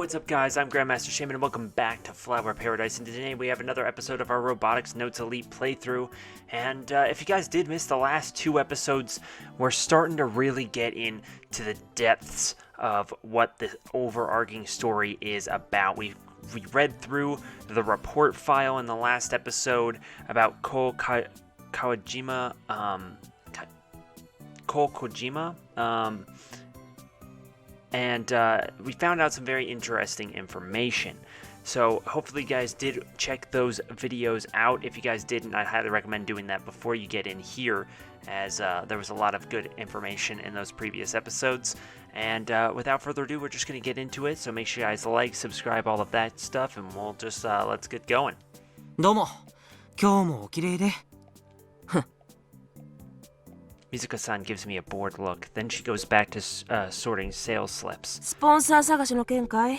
what's up guys, I'm Grandmaster Shaymin and welcome back to Flower Paradise, and today we have another episode of our Robotics Notes Elite playthrough. And if you guys did miss the last two episodes, we're starting to really get into the depths of what the overarching story is about. We read through the report file in the last episode about Cole Kojima, and we found out some very interesting information. So hopefully you guys did check those videos out. If you guys didn't, I highly recommend doing that before you get in here, as there was a lot of good information in those previous episodes. And without further ado, we're just going to get into it. So make sure you guys like, subscribe, all of that stuff, and we'll just let's get going. どうも、今日もお綺麗で。Mizuka-san gives me a bored look. Then she goes back to sorting sales slips. スポンサー探しの件かい？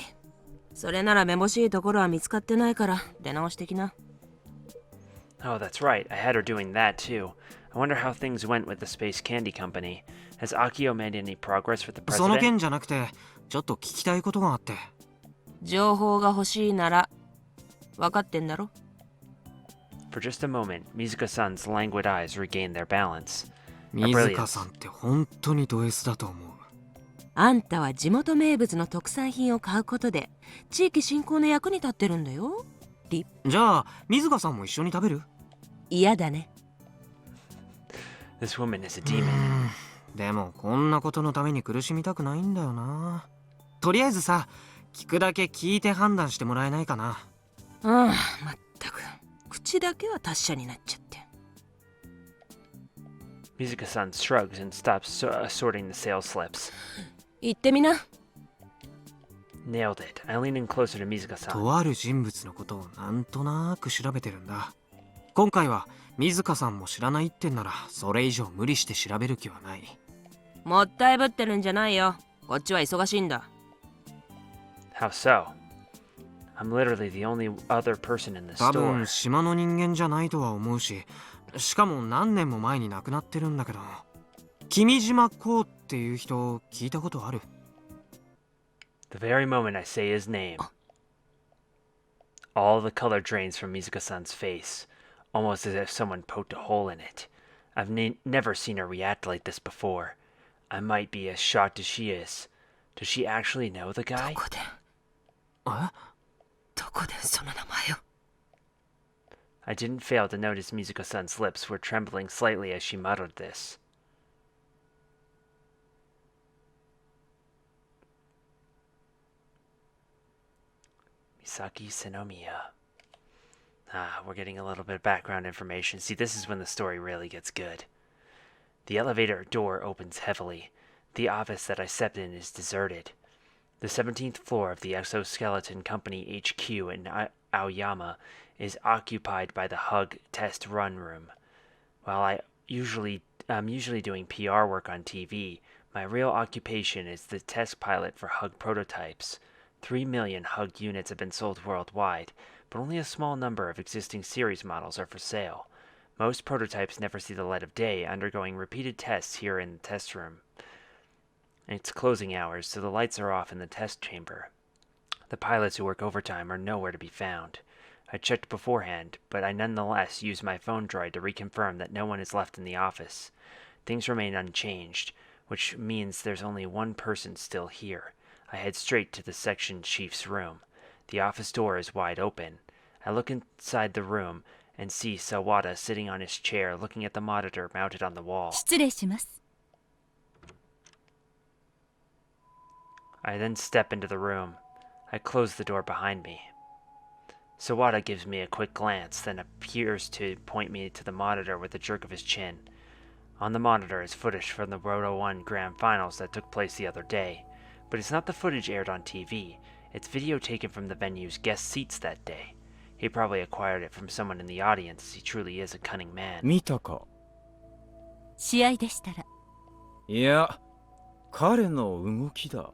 それならめぼしいところは見つかってないから出直してきな。Oh, that's right. I had her doing that too. I wonder how things went with the Space Candy Company. Has Akio made any progress with the president? その件じゃなくて、ちょっと聞きたいことがあって。情報が欲しいなら分かってんだろ？ For just a moment, Mizuka-san's languid eyes regained their balance. 水香さんって本当にド S だと思う。あんたは地元名物の特産品を買うことで地域振興の役に立ってるんだよ。じゃあ水香さんも一緒に食べる？嫌だね。This woman is a demon. でもこんなことのために苦しみたくないんだよな。とりあえずさ、聞くだけ聞いて判断してもらえないかな。まったく口だけは達者になっちゃって。Mizuka-san shrugs and stops sorting the sales slips. 言ってみな。Nailed it. I lean in closer to Mizuka-san. とある人物のことをなんとなく調べてるんだ。今回は水香さんも知らないってんならそれ以上無理して調べる気はない。もったいぶってるんじゃないよ。こっちは忙しいんだ。How so? I'm literally the only other person in the 多 store. 分島の人間じゃないとは思うし、しかも何年も前に亡くなってるんだけど、君島こうっていう人聞いたことある？ The very moment I say his name, all the color drains from Mizuka-san's face, almost as if someone poked a hole in it. I've never seen her react like this before. I might be as shocked as she is. Does she actually know the guy? どこでその名前を？ I didn't fail to notice Mizuka-san's lips were trembling slightly as she muttered this. Misaki Senomiya. We're getting a little bit of background information. See, this is when the story really gets good. The elevator door opens heavily. The office that I stepped in is deserted. The 17th floor of the Exoskeleton Company HQ in Aoyama is occupied by the Hug Test Run Room. While I'm usually doing PR work on TV, my real occupation is the test pilot for Hug prototypes. 3 million Hug units have been sold worldwide, but only a small number of existing series models are for sale. Most prototypes never see the light of day, undergoing repeated tests here in the test room. It's closing hours, so the lights are off in the test chamber. The pilots who work overtime are nowhere to be found. I checked beforehand, but I nonetheless used my phone droid to reconfirm that no one is left in the office. Things remain unchanged, which means there's only one person still here. I head straight to the section chief's room. The office door is wide open. I look inside the room and see Sawada sitting on his chair looking at the monitor mounted on the wall. 失礼します。 I then step into the room. I close the door behind me. Sawada gives me a quick glance, then appears to point me to the monitor with a jerk of his chin. On the monitor is footage from the Roto 1 Grand Finals that took place the other day. But it's not the footage aired on TV. It's video taken from the venue's guest seats that day. He probably acquired it from someone in the audience, as he truly is a cunning man. 見たか？試合でしたら。いや、彼の動きだ。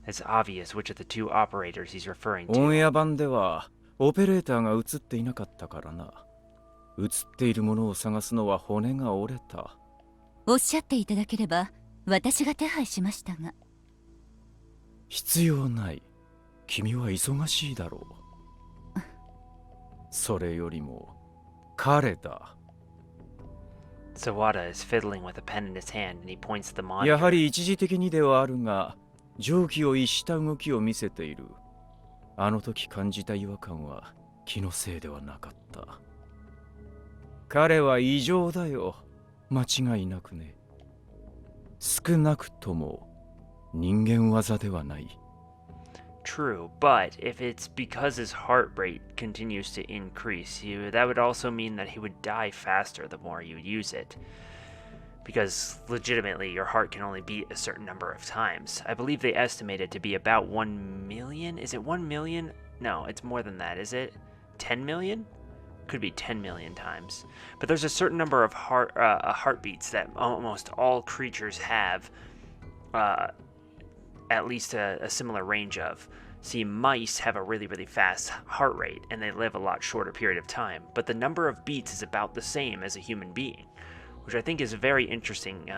It's obvious which of the two operators he's referring オンエ to. ア版ではオペレーターが映っていなかったからな。映っているものを探すのは骨が折れた。おっしゃっていただければ私が手配しましたが。必要ない。君は忙しいだろう。それよりも彼だ。Sawada is fiddling with a pen in his hand and he points at the やは monitor. り一時的にではあるが、常軌を逸した動きを見せている。あの時感じた違和感は気のせいではなかった。彼は異常だよ。間違いなくね。少なくとも人間技ではない。True, but if it's because his heart rate continues to increase, that would also mean that he would die faster the more you use it. Because legitimately, your heart can only beat a certain number of times. I believe they estimate it to be about 1 million. Is it 1 million? No, it's more than that, is it? 10 million? Could be 10 million times. But there's a certain number of heartbeats that almost all creatures have at least a similar range of. See, mice have a really, really fast heart rate, and they live a lot shorter period of time. But the number of beats is about the same as a human being, which I think is a very interesting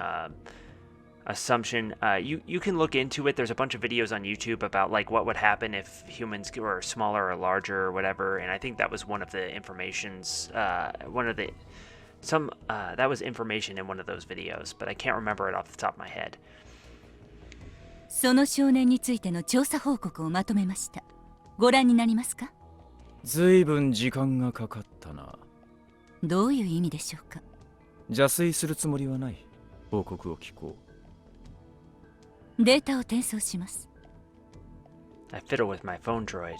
assumption. You can look into it. There's a bunch of videos on YouTube about like what would happen if humans were smaller or larger or whatever, and I think that was one of the informations. That was information in one of those videos, but I can't remember it off the top of my head. その少年についての調査報告をまとめました。ご覧になりますか？ずいぶん時間がかかったな。どういう意味でしょうか？邪推するつもりはない。報告を聞こう。データを転送します。I fiddle with my phone droid.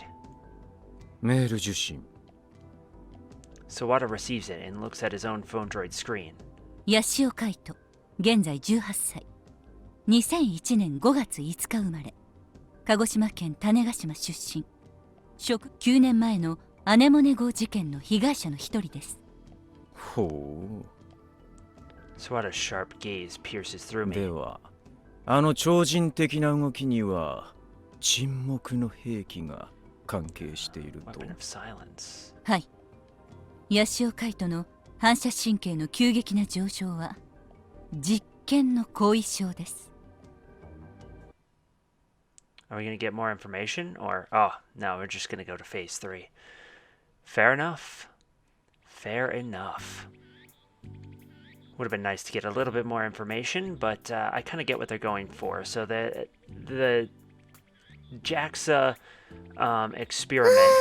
メール受信。Sawada receives it and looks at his own phone droid screen. 八潮海斗、現在18歳。2001年5月5日生まれ。鹿児島県種子島出身。9年前のアネモネ号事件の被害者の一人です。ほう。Sawada's sharp gaze pierces through me. では、あの超人的な動きには沈黙の兵器が関係していると。はい。八潮海斗の反射神経の急激な上昇は実験の後遺症です。Are we going to get more information? Or, oh, no, we're just going to go to phase 3. Fair enough. Fair enough. Would have been nice to get a little bit more information, but I kind of get what they're going for. So the JAXA experiment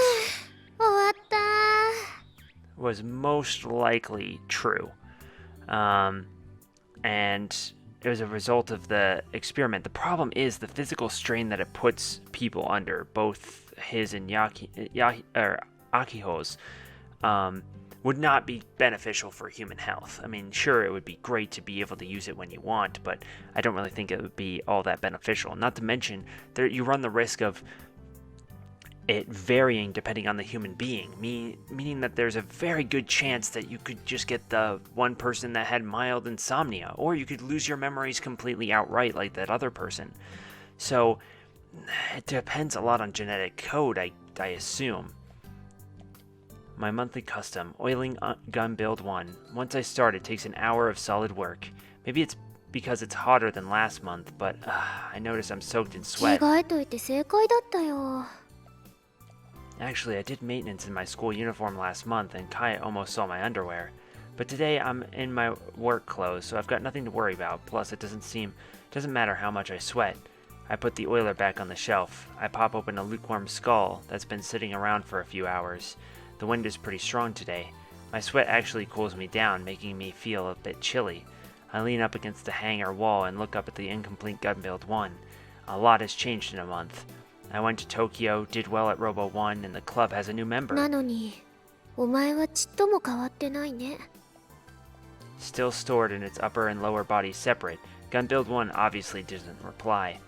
was most likely true. And it was a result of the experiment. The problem is the physical strain that it puts people under, both his and Akiho's, would not be beneficial for human health. I mean, sure, it would be great to be able to use it when you want, but I don't really think it would be all that beneficial. Not to mention, you run the risk of it varying depending on the human being, meaning that there's a very good chance that you could just get the one person that had mild insomnia, or you could lose your memories completely outright like that other person. So it depends a lot on genetic code, I assume. My monthly custom, oiling gun build 1. Once I start, it takes an hour of solid work. Maybe it's because it's hotter than last month, but I notice I'm soaked in sweat. Actually, I did maintenance in my school uniform last month, and Kaya almost saw my underwear. But today I'm in my work clothes, so I've got nothing to worry about. Plus, it doesn't matter how much I sweat. I put the oiler back on the shelf. I pop open a lukewarm skull that's been sitting around for a few hours. The wind is pretty strong today. My sweat actually cools me down, making me feel a bit chilly. I lean up against the hangar wall and look up at the incomplete gun build 1. A lot has changed in a month. I went to Tokyo, did well at Robo 1, and the club has a new member. Still stored in its upper and lower body separate, Gun Build 1 obviously doesn't reply.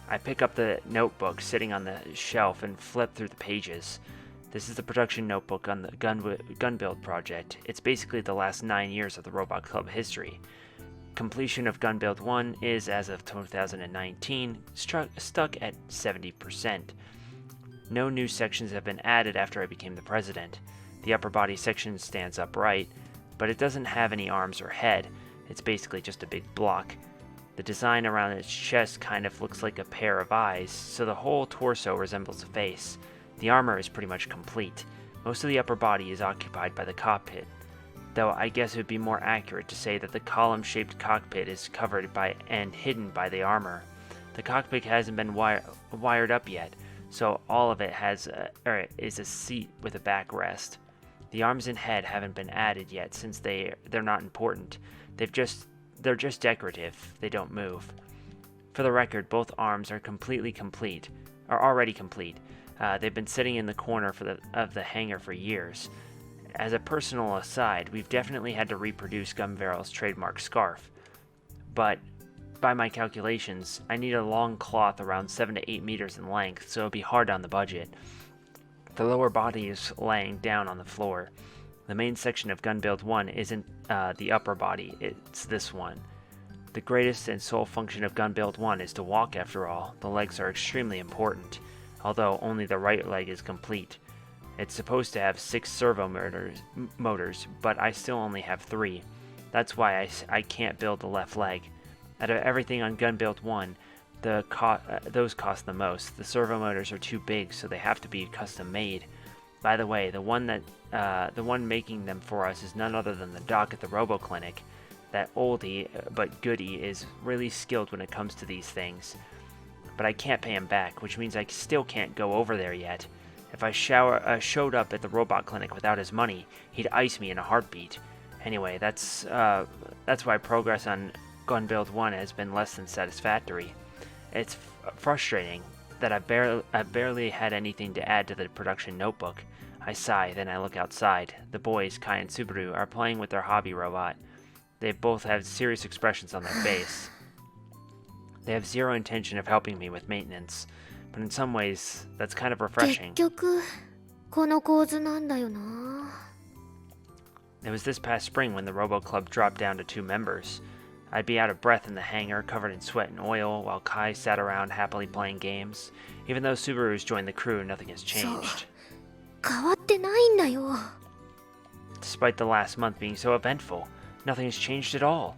I pick up the notebook sitting on the shelf and flip through the pages. This is the production notebook on the Gun Build project. It's basically the last 9 years of the Robot Club history. Completion of Gun Build 1 is, as of 2019, stuck at 70%. No new sections have been added after I became the president. The upper body section stands upright, but it doesn't have any arms or head. It's basically just a big block. The design around its chest kind of looks like a pair of eyes, so the whole torso resembles a face. The armor is pretty much complete. Most of the upper body is occupied by the cockpit, though I guess it would be more accurate to say that the column-shaped cockpit is covered by and hidden by the armor. The cockpit hasn't been wired up yet, so all of it is a seat with a backrest. The arms and head haven't been added yet since they're not important. They're just decorative. They don't move. For the record, both arms are already complete. They've been sitting in the corner of the hangar for years. As a personal aside, we've definitely had to reproduce Gunbarrel's trademark scarf. But by my calculations, I need a long cloth around 7 to 8 meters in length, so it'll be hard on the budget. The lower body is laying down on the floor. The main section of Gun Build 1 isn't the upper body, it's this one. The greatest and sole function of Gun Build 1 is to walk, after all. The legs are extremely important, although only the right leg is complete. It's supposed to have 6 servo motors, but I still only have 3. That's why I can't build the left leg. Out of everything on Gun Build 1, those cost the most. The servo motors are too big, so they have to be custom made. By the way, the one making them for us is none other than the doc at the Robo Clinic. That oldie but goodie is really skilled when it comes to these things. But I can't pay him back, which means I still can't go over there yet. If I showed up at the robot clinic without his money, he'd ice me in a heartbeat. Anyway, that's why progress on Gun Build 1 has been less than satisfactory. It's frustrating that I've barely had anything to add to the production notebook. I sigh, then I look outside. The boys, Kai and Subaru, are playing with their hobby robot. They both have serious expressions on their face. They have zero intention of helping me with maintenance, but in some ways, that's kind of refreshing. 結局この構図なんだよな。 It was this past spring when the Robo Club dropped down to 2 members. I'd be out of breath in the hangar, covered in sweat and oil, while Kai sat around happily playing games. Even though Subaru's joined the crew, nothing has changed. 変わってないんだよ。 Despite the last month being so eventful, nothing has changed at all.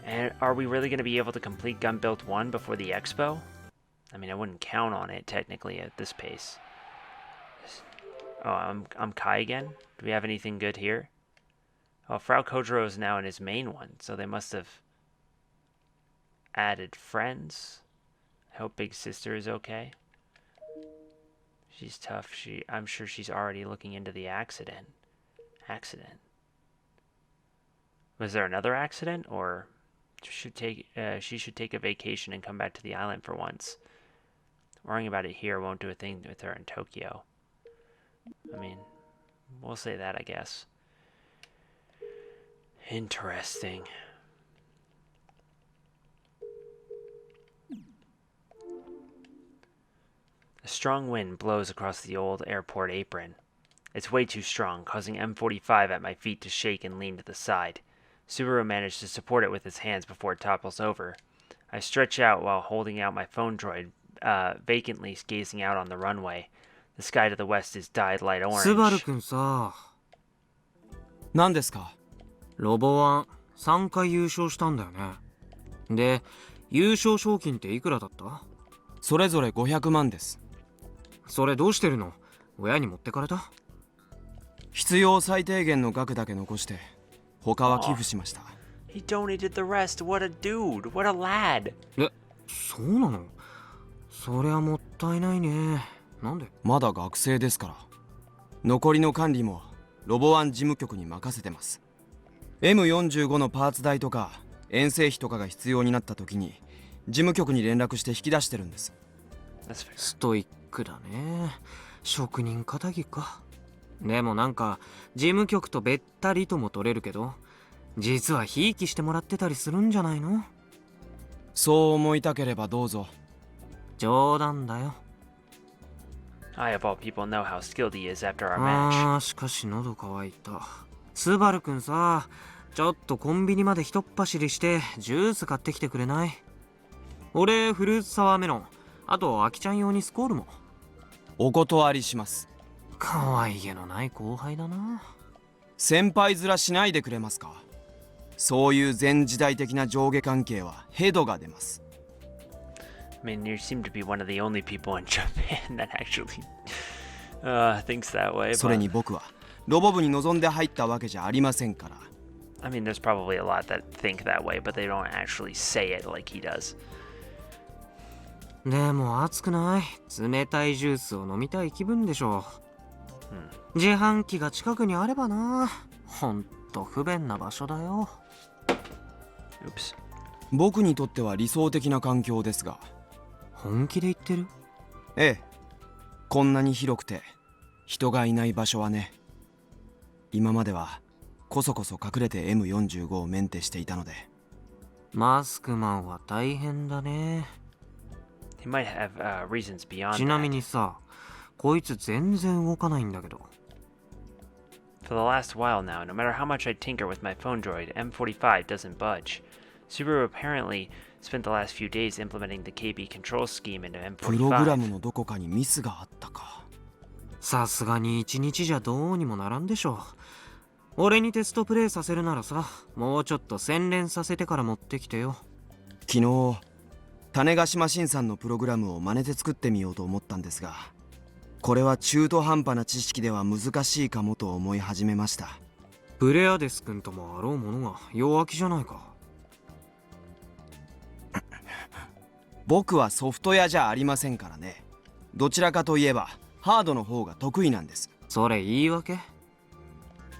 And are we really going to be able to complete Gun Build 1 before the expo? I mean, I wouldn't count on it, technically, at this pace. Oh, I'm Kai again? Do we have anything good here? Oh, Frau Kojiro is now in his main one, so they must have added friends. I hope Big Sister is okay. She's tough. I'm sure she's already looking into the accident. Accident? Was there another accident, or she should take a vacation and come back to the island for once? Worrying about it here won't do a thing with her in Tokyo. I mean, we'll say that, I guess. Interesting. A strong wind blows across the old airport apron. It's way too strong, causing M45 at my feet to shake and lean to the side. Subaru managed to support it with his hands before it topples over. I stretch out while holding out my phone droid, vacantly gazing out on the runway. The sky to the west is dyed light orange. スバルくんさ、何ですか？ロボワン3回優勝したんだよね。で、優勝賞金っていくらだった？それぞれ500万です。それどうしてるの？親に持ってかれた？必要最低限の額だけ残して他は寄付しました。He donated the rest. What a dude. What a lad. え、そうなの？そりゃもったいないね。なんで？まだ学生ですから。残りの管理もロボワン事務局に任せてます。M45 のパーツ代とか遠征費とかが必要になった時に事務局に連絡して引き出してるんです。ストイックだね。職人気か。でもなんか事務局とべったりとも取れるけど、実はひいきしてもらってたりするんじゃないの？そう思いたければどうぞ。冗談だよ。I of all people know how skilled he is after our あ match. ー、しかし喉乾いた。スバルくんさ、ちょっとコンビニまでひとっ走りしてジュース買ってきてくれない？俺フルーツサワーメロン、あとアキちゃん用にスコールも。お断りします。可愛げのない後輩だな。先輩面しないでくれますか？そういう前時代的な上下関係はヘドが出ます。 I mean, you seem to be one of the only people in Japan that actually thinks that way. それ But に僕はロボ部に望んで入ったわけじゃありませんから。 I mean, there's probably a lot that think that way, but they don't actually say it like he does. でも暑くない？冷たいジュースを飲みたい気分でしょ。自販機が近くにあればな。ほんと不便な場所だよ。 Oops. 僕にとっては理想的な環境ですが。本気で言ってる？ええ、こんなに広くて人がいない場所はね。今まではこそこそ隠れて M45 をメンテしていたので。マスクマンは大変だね。 He might have reasons beyond ちなみ that. にさ、こいつ全然動かないんだけど。 For the last while now, no matter how much I tinker with my phone droid, M45 doesn't budge. Subaru apparently spent the last few days implementing the KB control scheme into プログラム M45. のどこかにミスがあったか。さすがに一日じゃどうにもならんでしょ。俺にテストプレイさせるならさ、もうちょっと洗練させてから持ってきてよ。昨日種子島新さんのプログラムを真似て作ってみようと思ったんですが、これは中途半端な知識では難しいかもと思い始めました。ブレアデス君ともあろうものが弱気じゃないか。僕はソフトウェアじゃありませんからね。どちらかといえばハードの方が得意なんです。それ言い訳？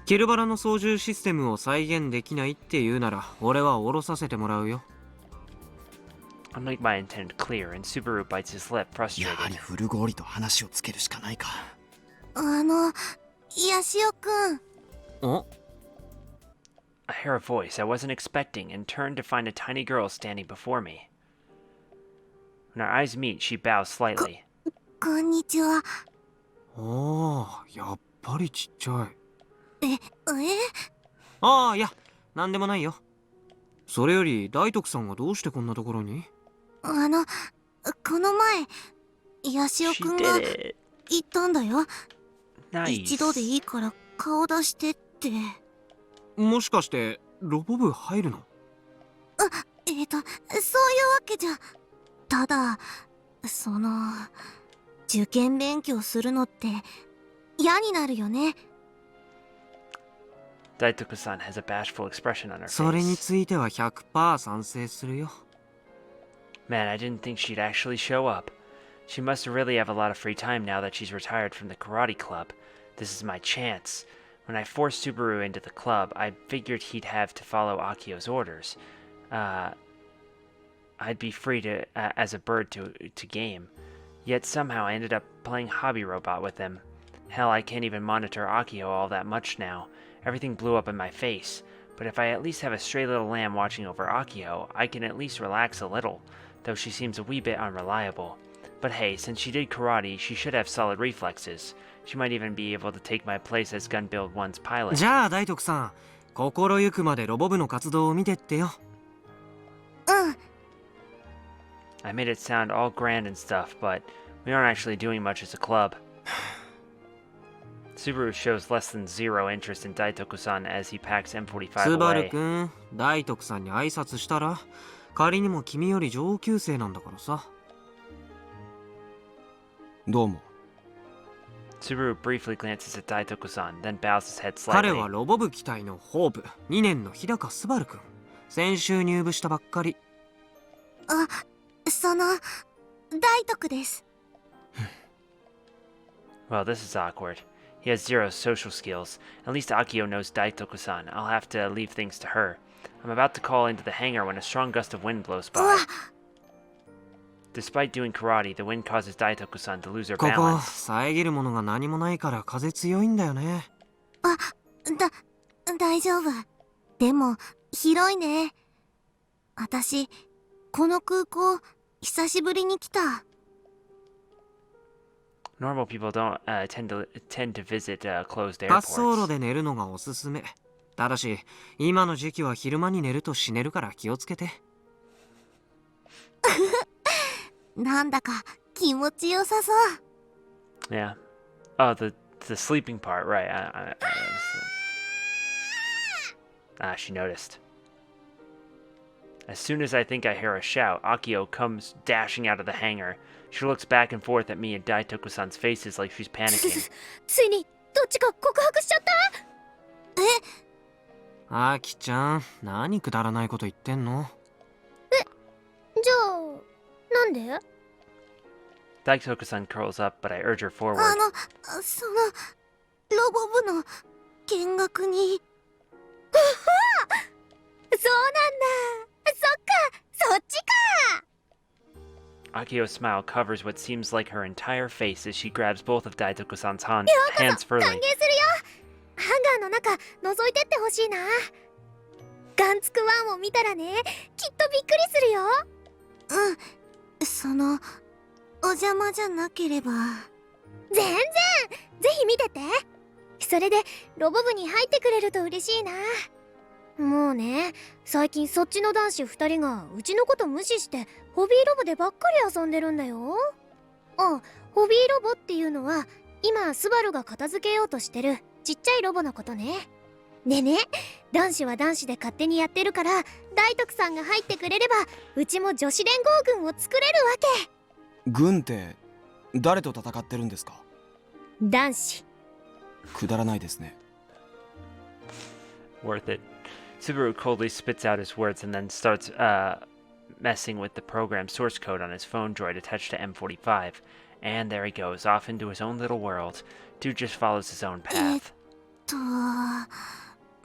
キルバラの操縦システムを再現できないって言うなら俺は降ろさせてもらうよ。 I'll make my intent clear, and Subaru bites his lip, やはり frustrated. フルゴーリと話をつけるしかないか。ヤシオくん。お？ I hear a voice I wasn't expecting and turn to find a tiny girl standing before me. When our eyes meet, she bows slightly. こんにちは。ああ、やっぱりちっちゃい。えああ、いや、なんでもないよ。それより大徳さんはどうしてこんなところに？この前、ヤシオ She くんが did it. 言ったんだよ。 Nice. 一度でいいから顔出してって。もしかしてロボ部入るの？そういうわけじゃ。ただ、受験勉強するのって嫌になるよね。 Daitoku-san has a bashful expression on her それに face. ついては 100% 賛成するよ。 Man, I didn't think she'd actually show up. She must really have a lot of free time now that she's retired from the karate club. This is my chance. When I forced Subaru into the club, I figured he'd have to follow Akio's orders. I'd be free to, as a bird to game. Yet somehow I ended up playing hobby robot with him. Hell, I can't even monitor Akio all that much now. Everything blew up in my face. But if I at least have a stray little lamb watching over Akio, I can at least relax a little, though she seems a wee bit unreliable. But hey, since she did karate, she should have solid reflexes. She might even be able to take my place as Gunbuild 1's pilot. じゃあ大徳さん、心ゆくまでロボ部の活動を見てってよ。I made it sound all grand and stuff, but we aren't actually doing much as a club. Subaru shows less than zero interest in Daitoku-san as he packs M45 スバル away. 君、大徳さんに挨拶したら？仮にも君より上級生なんだからさ。どうも。 Subaru briefly glances at Daitoku-san, then bows his head 彼 slightly. はロボ部機体のホープ2年の日高スバル君。先週入部したばっかり。大徳です。 Well, this is awkward. He has zero social skills. At least Akio knows Daitoku-san. I'll have to leave things to her. I'm about to call into the hangar when a strong gust of wind blows by. Despite doing karate, the wind causes Daitoku-san to lose her ここ balance. 遮るものが何もないから風強いんだよね。大丈夫。でも、広いね。私、この空港、久しぶりに来た。 Normal people don't tend to visit closed 滑走路 airports. で寝るのがおすすめ。ただし、今の時期は昼間に寝ると死ねるから気をつけて。なんだか気持ちよさそう。 Yeah. Oh, the sleeping part, right? She noticed. As soon as I think I hear a shout, Akio comes dashing out of the hangar. She looks back and forth at me and Daitoku-san's faces like she's panicking. ついにどっちか告白しちゃった。アキちゃん、何くだらないこと言ってんの？じゃあなんで？ Daitoku-san curls up, but I urge her forward. そのロボ部の見学に。そうなんだ。そっか、そっちか。 Akio's smile covers what seems like her entire face as she grabs both of Daitoku-san's hands 歓迎 firmly. するよ。ハンガーの中覗いてってほしいな。ガンツクワンを見たらね、きっとびっくりするよ。そのお邪魔じゃなければ。全然、ぜひ見てて。それでロボ部に入ってくれると嬉しいな。もうね、最近そっちの男子2人がうちのこと無視してホビーロボでばっかり遊んでるんだよ。あ、ホビーロボっていうのは今スバルが片付けようとしてるちっちゃいロボのことね。でね、男子は男子で勝手にやってるから大徳さんが入ってくれればうちも女子連合軍を作れるわけ。軍って誰と戦ってるんですか？男子。くだらないですね。Worth it. Subaru coldly spits out his words and then starts messing with the program source code on his phone droid attached to M45. And there he goes, off into his own little world. Dude just follows his own path.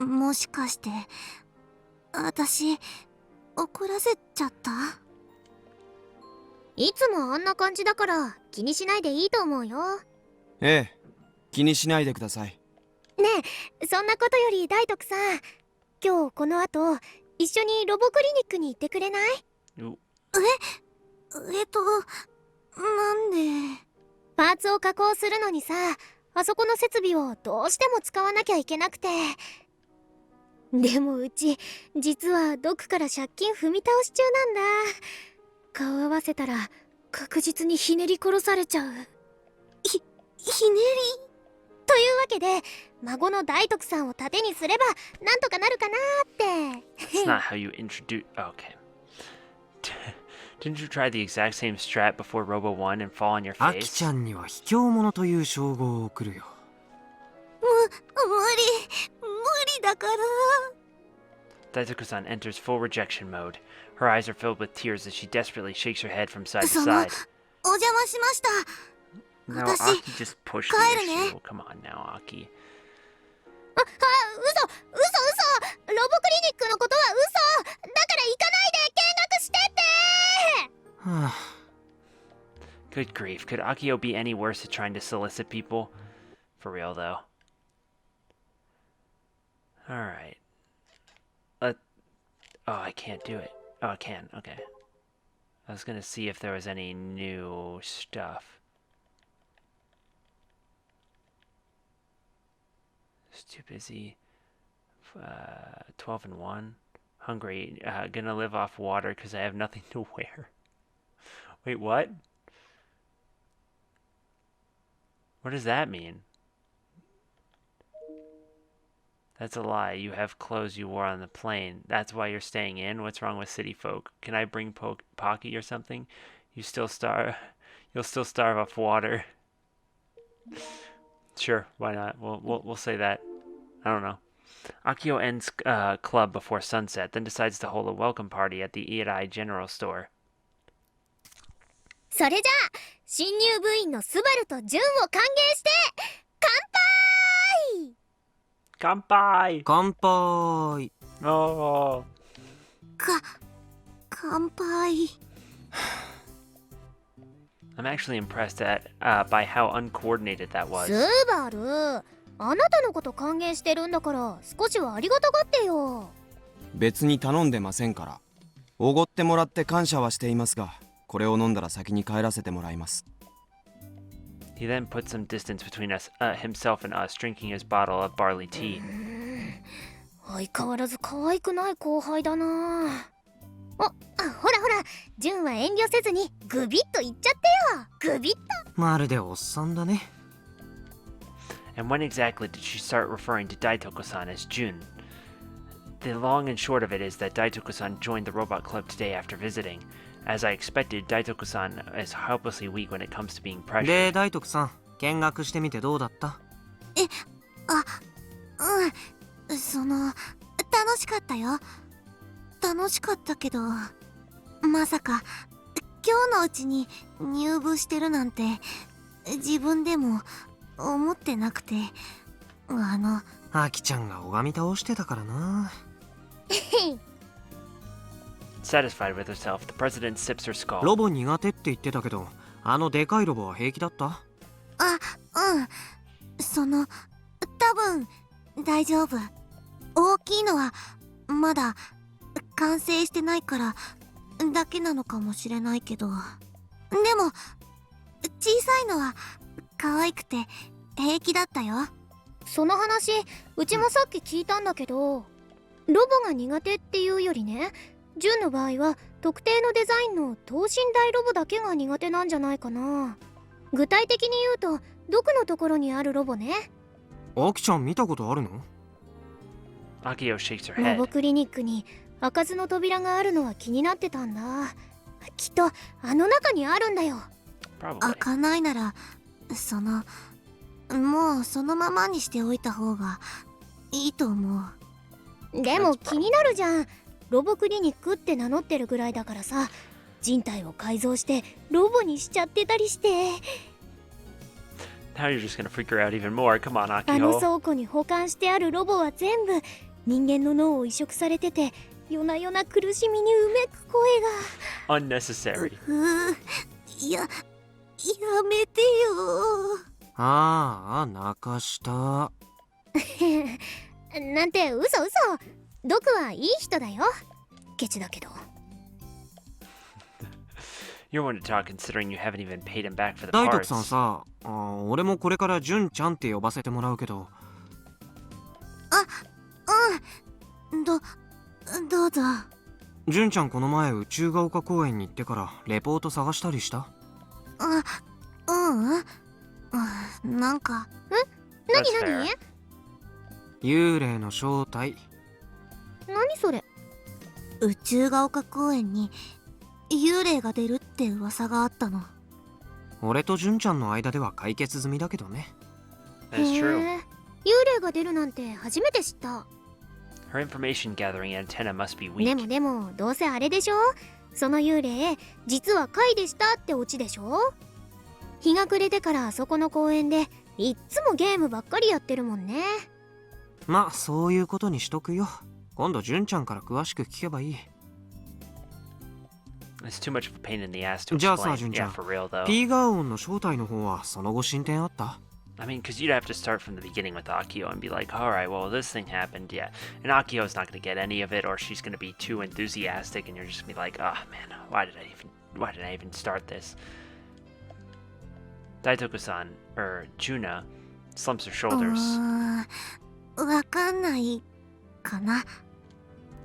もしかして私怒らせちゃった？いつもあんな感じだから気にしないでいいと思うよ。ええ、気にしないでください。ねえ、そんなことより大徳さん、今日この後一緒にロボクリニックに行ってくれない？うなんで？パーツを加工するのにさ、あそこの設備をどうしても使わなきゃいけなくて。でもうち実はドクから借金踏み倒し中なんだ。顔合わせたら確実にひねり殺されちゃう。ひねりというわけで孫の大徳さんを盾にすればなんとかなるかなーって。 That's not how you introduce... Okay. Didn't you try the exact same strat before Robo 1 and fall on your アキち face? ゃんには卑怯者という称号を送るよ。無理だから。 Daisuke-san enters full rejection mode. Her eyes are filled with tears as she desperately shakes her head from side to その side. お邪魔しました。 No, 私 Aki just pushed the 帰るね。 issue. Come on now, Aki. 嘘。ロボクリニックのことは嘘だから行かないで見学してって。はあ、Good grief. Could Akio be any worse at trying to solicit people? For real, though. Alright. Oh, I can't do it. Oh, I can. Okay. I was gonna see if there was any new stuff. Just too busy. 12 and 1. Hungry. Gonna live off water because I have nothing to wear. Wait, what? What does that mean? That's a lie. You have clothes you wore on the plane. That's why you're staying in? What's wrong with city folk? Can I bring Pocky or something? You'll still starve off water. Sure, why not? We'll say that. I don't know. Akio ends club before sunset, then decides to hold a welcome party at the Irai General Store. それじゃあ新入部員のスバルとジュンを歓迎して乾杯。 Kanpai! 乾杯。 Oh. 乾杯。 I'm actually impressed by how uncoordinated that was. スバル、あなたのこと歓迎してるんだから少しはありがたがってよ。別に頼んでませんから。おごってもらって感謝はしていますが、これを飲んだら先に帰らせてもらいます。 He then put some distance between himself and us, drinking his bottle of barley tea. 相変わらず可愛くない後輩だな。ほらジュンは遠慮せずにグビッと言っちゃってよ。グビッと。まるでおっさんだね。 And when exactly did she start referring to Daitoko-san as Jun? The long and short of it is that Daitoku-san joined the robot club today after visiting. As I expected, Daitoku-san is helplessly weak when it comes to being で pressured. 大徳さん見学してみてどうだった？楽しかったよ。楽しかったけど、まさか今日のうちに入部してるなんて自分でも思ってなくて、アキちゃんが拝み倒してたからな。Satisfied with herself, the president sips her skull. ロボ苦手って言ってたけど、あのでかいロボは平気だった？多分大丈夫。大きいのはまだ完成してないからだけなのかもしれないけど、でも小さいのは可愛くて平気だったよ。その話うちもさっき聞いたんだけど、ロボが苦手っていうよりね、ジュンの場合は特定のデザインの等身大ロボだけが苦手なんじゃないかな。具体的に言うとどこのところにあるロボね。アキちゃん見たことあるの？ Akio shakes her ロボ head. クリニックに開かずの扉があるのは気になってたんだ。きっとあの中にあるんだよ。 Probably. 開かないならもうそのままにしておいた方がいいと思う。でも気になるじゃん。ロボクリニックって名乗ってるぐらいだからさ、人体を改造してロボにしちゃってたりして。 Now you're just gonna freak her out even more. Come on, あの Akio. 倉庫に保管してあるロボは全部人間の脳を移植されてて、夜な夜な苦しみにうめく声が。 Unnecessary. やめてよ。ああ、泣かした。なんて嘘。ドクはいい人だよ。ケチだけど。 You're one to talk considering you haven't even paid him back for the 大徳 parts. さんさ、俺もこれから純ちゃんって呼ばせてもらうけど。どうぞ。純ちゃんこの前宇宙が丘公園に行ってからレポート探したりした？なんか。That's 何 fair. 幽霊の正体。何それ。宇宙が丘公園に幽霊が出るって噂があったの。俺と純ちゃんの間では解決済みだけどね。That's true. 幽霊が出るなんて初めて知った。 Her information gathering antenna must be weak. でもどうせあれでしょ。その幽霊実は怪でしたってオチでしょ。日が暮れてからあそこの公園でいっつもゲームばっかりやってるもんね。まあそういうことにしとくよ。今度純ちゃんから詳しく聞けばいい。 It's too much of a pain in the ass to じゃあさ explain. 純ちゃ Yeah, ん、 for real though. ピーガー音の正体の方はその後進展あった？ I mean, because you'd have to start from the beginning with Akio and be like, alright, well, this thing happened, yeah. And Akio's not going to get any of it, or she's going to be too enthusiastic, and you're just going to be like, oh man, why did I even start this? Daitoku-san, or Juna, slumps her shoulders. わかんないかな。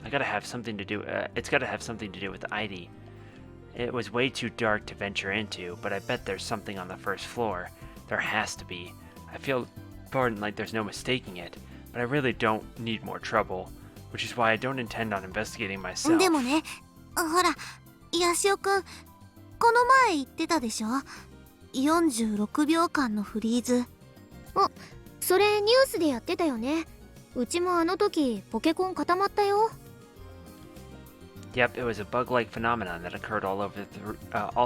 It's gotta have something to do with ID. It was way too dark to venture into, but I bet there's something on the first floor. There has to be. I feel, pardon, like there's no mistaking it, but I really don't need more trouble, which is why I don't intend on investigating myself. でもね、ほら、ヤシオくん、この前言ってたでしょ。46秒間のフリーズ。それニュースでやってたよね。うちもあの時ポケコン固まったよ。 Yep, it was a bug-like phenomenon that occurred all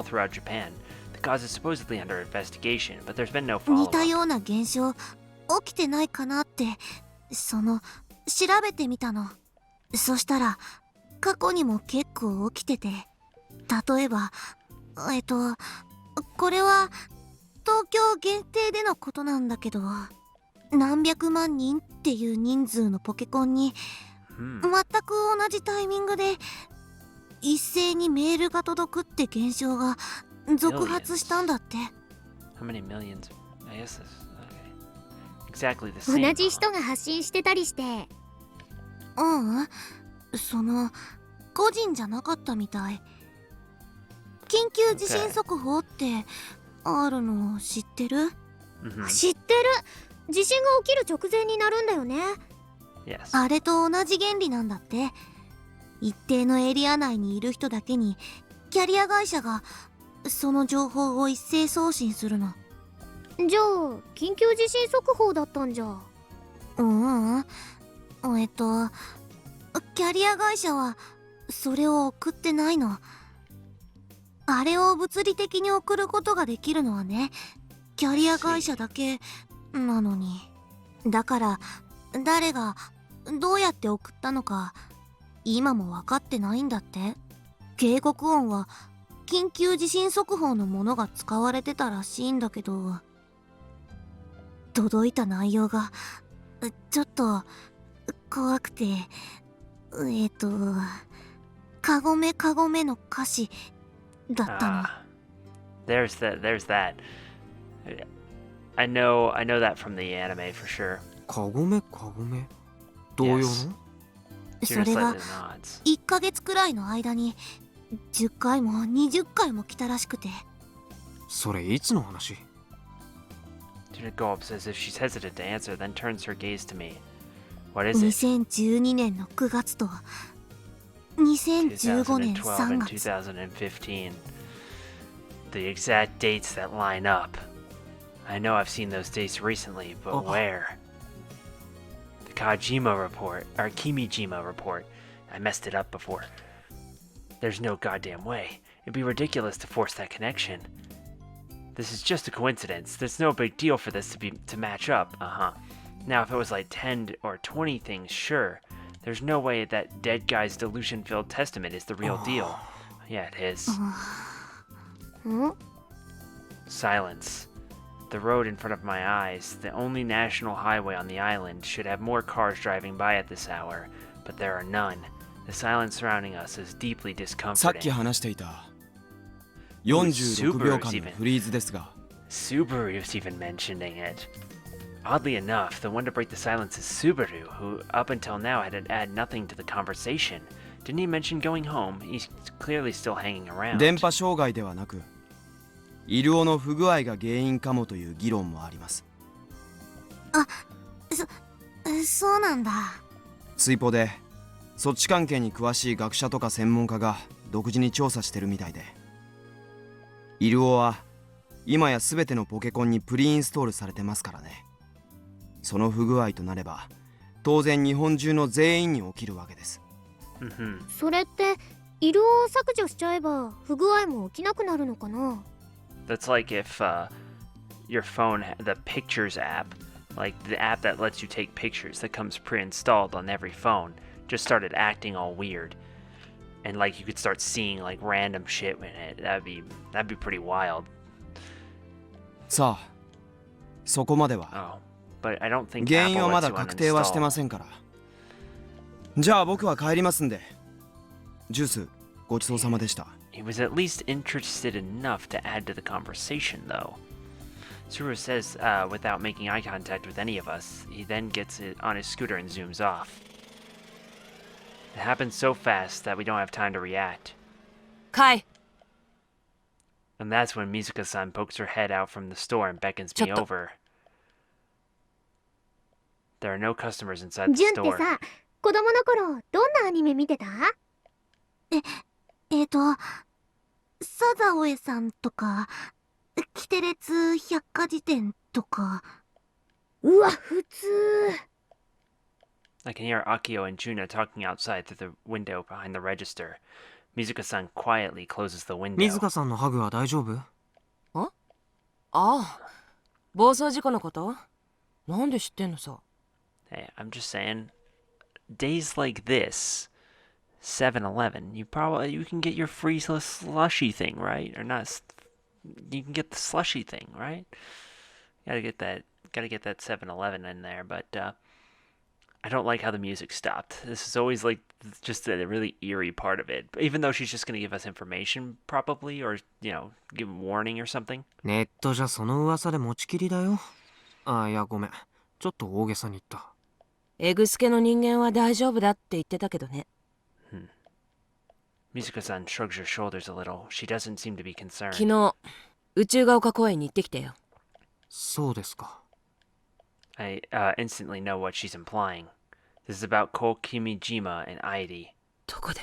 throughout Japan. The cause is supposedly under investigation, but there's been no 似 follow-up. たような現象起きてないかなって調べてみたの。そしたら過去にも結構起きてて、例えばこれは東京限定でのことなんだけど、何百万人っていう人数のポケコンに Hmm. 全く同じタイミングで一斉にメールが届くって現象が続発したんだって。 How many millions? I guess this. Okay. Exactly the 同 same. じ人が発信してたりして。個人じゃなかったみたい。緊急地震速報ってあるの知ってる？ Mhm. 知ってる。地震が起きる直前になるんだよね。Yes. あれと同じ原理なんだって。一定のエリア内にいる人だけにキャリア会社がその情報を一斉送信するの。じゃあ緊急地震速報だったんじゃ。キャリア会社はそれを送ってないの。あれを物理的に送ることができるのはね、キャリア会社だけなのに。だから誰がどうやって送ったのか今も分かってないんだって。警告音は緊急地震速報のものが使われてたらしいんだけど、届いた内容がちょっと怖くて、カゴメカゴメの歌詞だったの。There's that. I know that from the anime for sure. カゴメカゴメ同様の Yes. それが Seriously, the nods. 1ヶ月くらいの間に10回も20回も来たらしくて。それいつの話？ Tuna gulps as if she's hesitant to answer, then turns her gaze to me. What is it? 2012年の9月と2015年2012 3 and 月。 2015. The exact dates that line up. I know I've seen those dates recently, but Oh. where? The Kajima report, or Kimijima report. I messed it up before. There's no goddamn way. It'd be ridiculous to force that connection. This is just a coincidence. There's no big deal for this to match up. Now, if it was like 10 or 20 things, sure. There's no way that dead guy's delusion-filled testament is the real deal. Yeah, it is. ん Silence. The road in front of my eyes, the only national highway on the island, should have more cars driving by at this hour, but there are none. The silence surrounding us is deeply さっき discomforting. 話していた46秒間のフリーズですが、 Subaru's even mentioning it. Oddly enough, the one to break the silence is Subaru, who up until now had add nothing to the conversation. Didn't he mention going home? He's clearly still hanging around. 電波障害ではなくイルオの不具合が原因かもという議論もあります。そうなんだ。追放でそっち関係に詳しい学者とか専門家が独自に調査してるみたいで、イルオは今や全てのポケコンにプリインストールされてますからね。その不具合となれば当然日本中の全員に起きるわけです。Mm-hmm. それって色を削除しちゃえば不具合も起きなくなるのかな。 That's like if your phone, the Pictures app, like the app that lets you take pictures that comes pre-installed on every phone, just started acting all weird. And like you could start seeing like random shit in it. That'd be pretty wild. さあそこまでは Oh, but I don't think 原因 Apple はま lets だ you 確定はしてま uninstall. せんから。じゃあ僕は帰りますんで。ジュースごちそうさまでした。 He was at least interested enough to add to the conversation, though. Suru says, without making eye contact with any of us, he then gets it on his scooter and zooms off. It happens so fast that we don't have time to react. カイ、 And that's when Mizuka-san pokes her head out from the store and beckons me Chotto. over. There are no customers inside the ジュンって store. さ、子供の頃どんなアニメ見てた？サザオエさんとかキテレツ百科事典とか。うわ、普通。 I can hear Akio and Juna talking outside through the window behind the register. Mizuka-san quietly closes the window. 水香さんのハグは大丈夫？ああ、暴走事故のこと？なんで知ってんのさ。 Hey, I'm just saying, days like this, 7-Eleven, you can get your free slushy thing, right? Or not, you can get the slushy thing, right? Gotta get that 7-Eleven in there, but I don't like how the music stopped. This is always like just a really eerie part of it. Even though she's just gonna give us information, probably, or, give a warning or something. ネットじゃその噂で持ちきりだよ。あ、いやごめん。ちょっと大げさに言った。エグスケの人間は大丈夫だって言ってたけどね。Mizuka-san shrugs her shoulders a little. She doesn't seem to be 昨 concerned. 日、宇宙が丘公園に行ってきたよ。そうですか。I instantly know what she's implying. This is about Ko Kimijima and Airi. どこで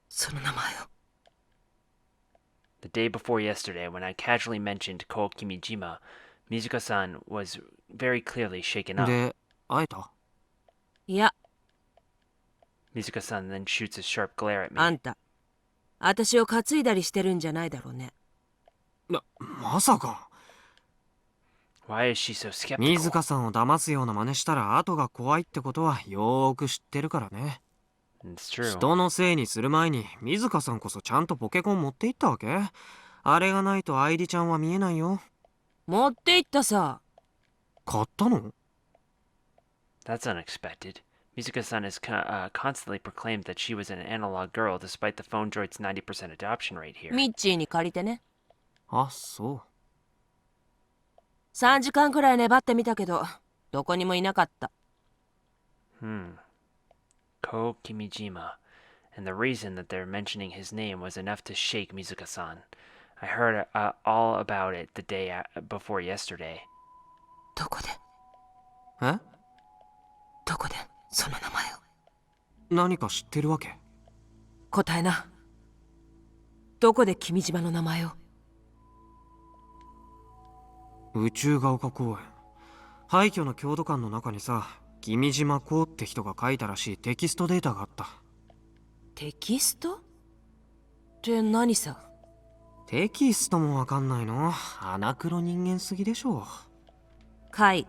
その名前を。 The day before yesterday, when I casually mentioned Ko Kimijima, Mizuka-san was very clearly shaken up. で会えた？いや、 Mizuka-san then shoots a sharp glare at あ me. んた私を担いだりしてるんじゃないだろうね。まさか。 Why is she so skeptical? 水香さんを騙すような真似したら後が怖いってことはよーく知ってるからね。 It's true. 人のせいにする前に水香さんこそちゃんとポケコン持って行ったわけ？あれがないと愛梨ちゃんは見えないよ。持って行ったさ。買ったの？ That's unexpected. Mizuka-san has constantly proclaimed that she was an analog girl despite the phone droid's 90% adoption rate here. ミッチーに借りてね。あ、そう。 3時間くらい粘ってみたけどどこにもいなかった。 Ko Kimijima. And the reason that they're mentioning his name was enough to shake Mizuka-san. I heard all about it the day before yesterday. どこでえ？どこでその名前を。何か知ってるわけ？答えな。どこで君島の名前を。宇宙が丘公園。廃墟の郷土館の中にさ、君島こうって人が書いたらしいテキストデータがあった。テキストって何さ。テキストもわかんないの？穴黒人間すぎでしょ。カイ、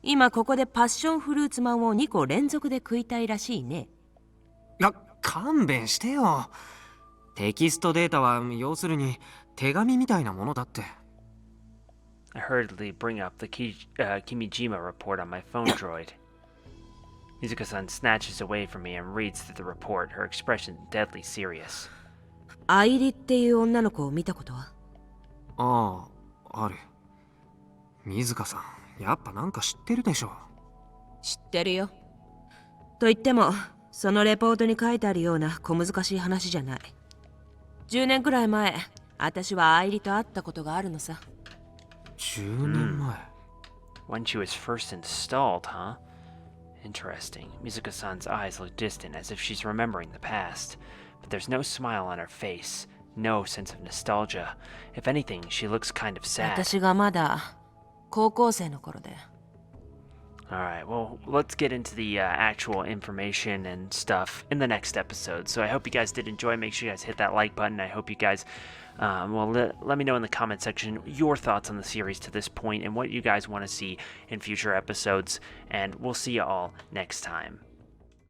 今ここでパッションフルーツマンを2個連続で食いたいらしいね。いや、勘弁してよ。テキストデータは要するに手紙みたいなものだって。 I hurriedly bring up the Kimijima report on my phone droid. Mizuka-san snatches away from me and reads through the report, her expression deadly serious. アイリっていう女の子を見たことは？ああ、ある。水香さん、やっぱなんか知ってるでしょ。知ってるよ。と言ってもそのレポートに書いてあるような小難しい話じゃない。10年くらい前私はアイリと会ったことがあるのさ。 10年前。 When she was first installed, huh? Interesting. Mizuka-san's eyes look distant, as if she's remembering the past. But there's no smile on her face, no sense of nostalgia. If anything, she looks kind of sad. 私がまだ高校生の頃で。 Alright, well, let's get into the actual information and stuff in the next episode. So I hope you guys did enjoy. Make sure you guys hit that like button. I hope you guys, let me know in the comment section your thoughts on the series to this point and what you guys want to see in future episodes. And we'll see you all next time.